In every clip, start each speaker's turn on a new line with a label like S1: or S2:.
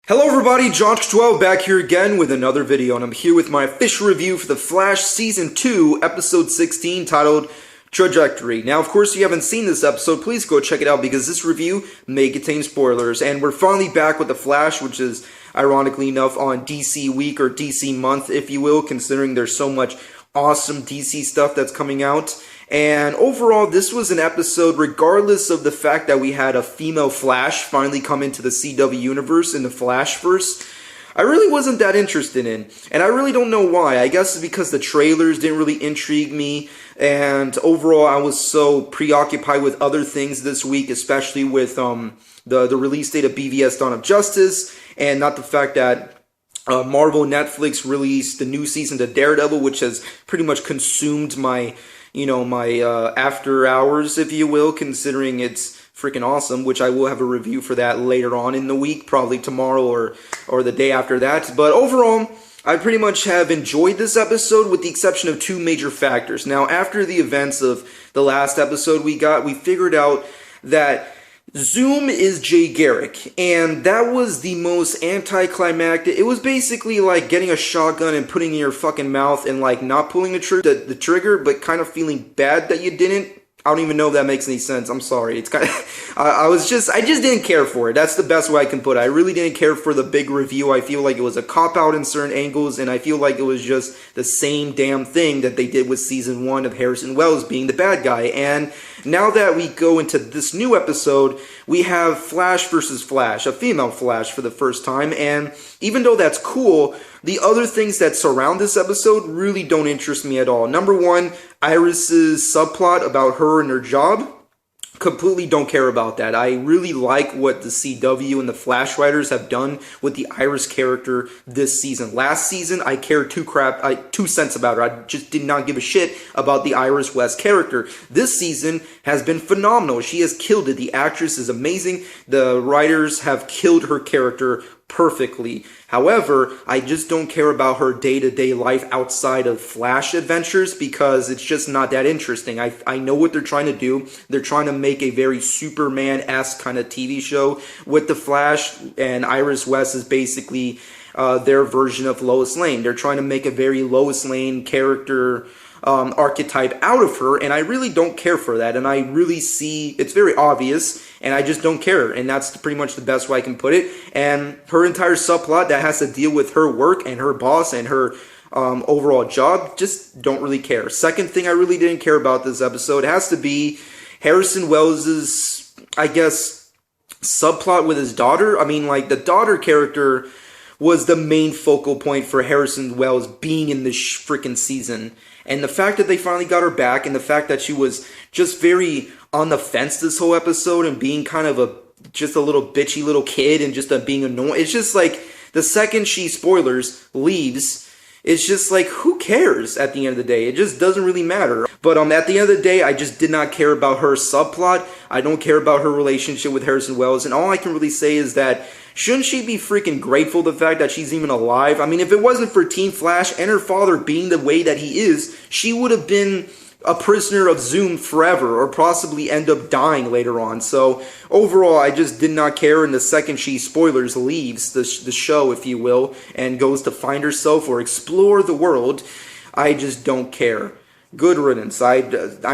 S1: Hello everybody, Josh12 back here again with another video, and I'm here with my official review for The Flash Season 2, Episode 16, titled Trajectory. Now, of course, if you haven't seen this episode, please go check it out because this review may contain spoilers. And we're finally back with The Flash, which is, ironically enough, on DC Week or DC Month, if you will, considering there's so much awesome DC stuff that's coming out. And overall, this was an episode, regardless of the fact that we had a female Flash finally come into the CW universe in the Flashverse, I really wasn't that interested in. And I really don't know why. I guess it's because the trailers didn't really intrigue me. And overall, I was so preoccupied with other things this week, especially with the release date of BVS Dawn of Justice, and not the fact that Marvel Netflix released the new season of Daredevil, which has pretty much consumed my after hours, if you will, considering it's freaking awesome, which I will have a review for that later on in the week, probably tomorrow or the day after that. But overall, I pretty much have enjoyed this episode with the exception of two major factors. Now, after the events of the last episode we figured out that Zoom is Jay Garrick, and that was the most anticlimactic. It was basically like getting a shotgun and putting it in your fucking mouth and like not pulling the trigger, but kind of feeling bad that you didn't. I don't even know if that makes any sense. I'm sorry. It's kind of, I just didn't care for it. That's the best way I can put it. I really didn't care for the big review. I feel like it was a cop-out in certain angles, and I feel like it was just the same damn thing that they did with Season 1 of Harrison Wells being the bad guy. And now that we go into this new episode, we have Flash versus Flash, a female Flash for the first time, and even though that's cool, the other things that surround this episode really don't interest me at all. Number one, Iris's subplot about her and her job. Completely don't care about that. I really like what the CW and the Flash writers have done with the Iris character this season. Last season, I cared two cents about her. I just did not give a shit about the Iris West character. This season has been phenomenal. She has killed it. The actress is amazing. The writers have killed her character perfectly. However, I just don't care about her day-to-day life outside of Flash adventures because it's just not that interesting. I know what they're trying to do. They're trying to make a very Superman-esque kind of TV show with the Flash, and Iris West is basically their version of Lois Lane. They're trying to make a very Lois Lane character archetype out of her, and I really don't care for that, and I really see it's very obvious, and I just don't care, and that's pretty much the best way I can put it. And her entire subplot that has to deal with her work and her boss and her overall job, just don't really care. Second thing I really didn't care about this episode has to be Harrison Wells's, I guess, subplot with his daughter. I mean, like, the daughter character was the main focal point for Harrison Wells being in this freaking season. And the fact that they finally got her back, and the fact that she was just very on the fence this whole episode and being kind of just a little bitchy little kid and just being annoying. It's just like the second she, spoilers, leaves, it's just like, who cares at the end of the day? It just doesn't really matter. But at the end of the day, I just did not care about her subplot. I don't care about her relationship with Harrison Wells. And all I can really say is that shouldn't she be freaking grateful the fact that she's even alive? I mean, if it wasn't for Team Flash and her father being the way that he is, she would have been a prisoner of Zoom forever, or possibly end up dying later on. So overall, I just did not care. And the second she, spoilers, leaves the show, if you will, and goes to find herself or explore the world, I just don't care. Good riddance. I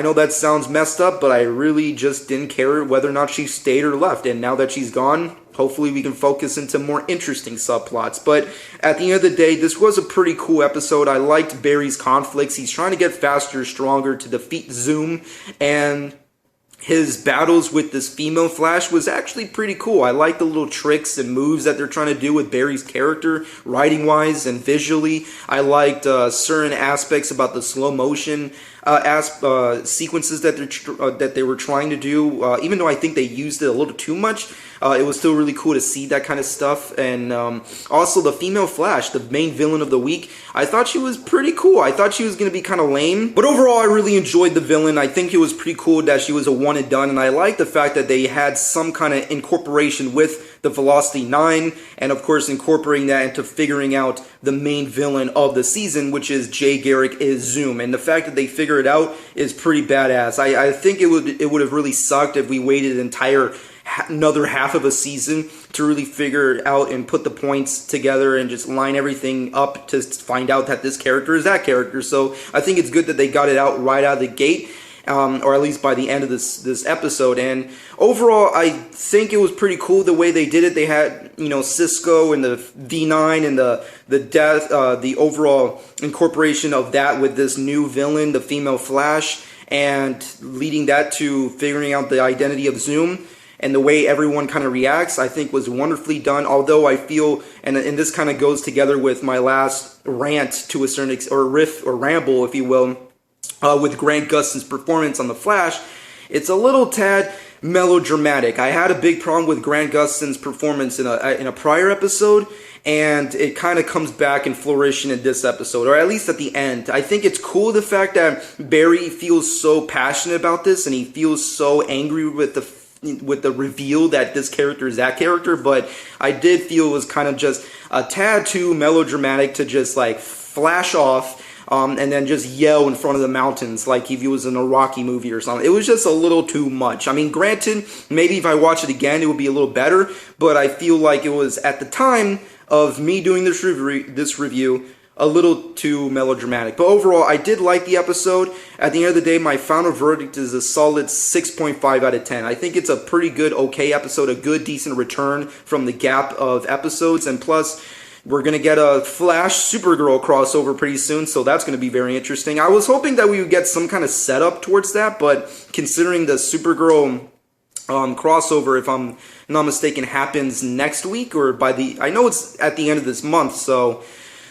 S1: know that sounds messed up, but I really just didn't care whether or not she stayed or left. And now that she's gone, hopefully we can focus into more interesting subplots. But at the end of the day, this was a pretty cool episode. I liked Barry's conflicts. He's trying to get faster, stronger to defeat Zoom, and his battles with this female Flash was actually pretty cool. I like the little tricks and moves that they're trying to do with Barry's character, writing-wise and visually. I liked certain aspects about the slow motion sequences that they were trying to do. Even though I think they used it a little too much, it was still really cool to see that kind of stuff. And also the female Flash, the main villain of the week, I thought she was pretty cool. I thought she was going to be kind of lame, but overall I really enjoyed the villain. I think it was pretty cool that she was a one and done, and I like the fact that they had some kind of incorporation with the Velocity 9, and of course incorporating that into figuring out the main villain of the season, which is Jay Garrick is Zoom. And the fact that they figure it out is pretty badass. I think it would have really sucked if we waited an entire another half of a season to really figure out and put the points together and just line everything up to find out that this character is that character. So I think it's good that they got it out right out of the gate. Or at least by the end of this episode. And overall, I think it was pretty cool the way they did it. They had, you know, Cisco and the V9 and the overall incorporation of that with this new villain, the female Flash, and leading that to figuring out the identity of Zoom. And the way everyone kind of reacts, I think, was wonderfully done. Although I feel, and this kind of goes together with my last rant to a certain extent, or riff or ramble, if you will, with Grant Gustin's performance on The Flash, it's a little tad melodramatic. I had a big problem with Grant Gustin's performance in a prior episode, and it kind of comes back and flourishing in this episode, or at least at the end. I think it's cool the fact that Barry feels so passionate about this, and he feels so angry with the reveal that this character is that character, but I did feel it was kind of just a tad too melodramatic to just like flash off and then just yell in front of the mountains like if he was in a Rocky movie or something. It was just a little too much. I mean, granted, maybe if I watch it again, it would be a little better, but I feel like it was, at the time of me doing this review, a little too melodramatic. But overall, I did like the episode. At the end of the day, my final verdict is a solid 6.5 out of 10. I think it's a pretty good, okay episode, a good, decent return from the gap of episodes, and plus, we're going to get a Flash Supergirl crossover pretty soon, so that's going to be very interesting. I was hoping that we would get some kind of setup towards that, but considering the Supergirl crossover, if I'm not mistaken, happens next week, or I know it's at the end of this month, so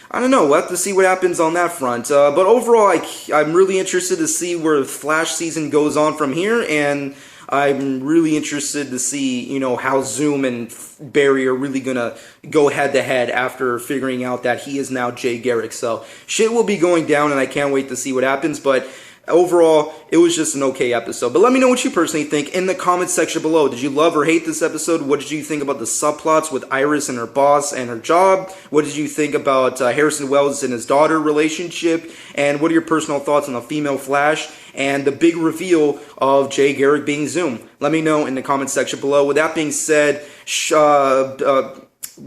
S1: I don't know. We'll have to see what happens on that front. But overall, I'm really interested to see where the Flash season goes on from here, and I'm really interested to see, you know, how Zoom and Barry are really going to go head-to-head after figuring out that he is now Jay Garrick. So shit will be going down, and I can't wait to see what happens. But overall, it was just an okay episode. But let me know what you personally think in the comments section below. Did you love or hate this episode? What did you think about the subplots with Iris and her boss and her job? What did you think about Harrison Wells and his daughter relationship? And what are your personal thoughts on the female Flash and the big reveal of Jay Garrick being Zoom? Let me know in the comments section below. With that being said,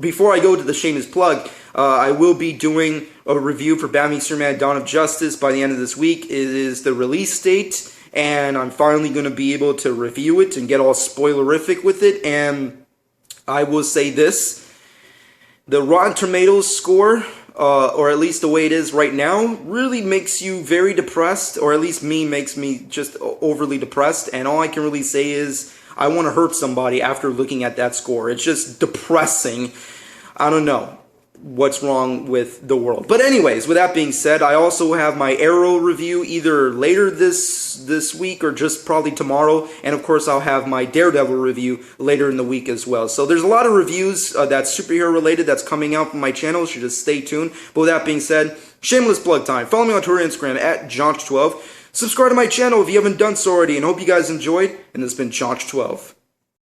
S1: before I go to the shameless plug, I will be doing a review for Batman Superman Dawn of Justice by the end of this week. It is the release date, and I'm finally going to be able to review it and get all spoilerific with it. And I will say this, the Rotten Tomatoes score, or at least the way it is right now, really makes you very depressed, or at least makes me just overly depressed. And all I can really say is I want to hurt somebody after looking at that score. It's just depressing. I don't know what's wrong with the world. But anyways, with that being said, I also have my Arrow review either later this week or just probably tomorrow. And of course, I'll have my Daredevil review later in the week as well. So there's a lot of reviews that's superhero related that's coming out from my channel, so just stay tuned. But with that being said, shameless plug time. Follow me on Twitter and Instagram at Jonch12. Subscribe to my channel if you haven't done so already, and hope you guys enjoyed. And this has been Jonch12.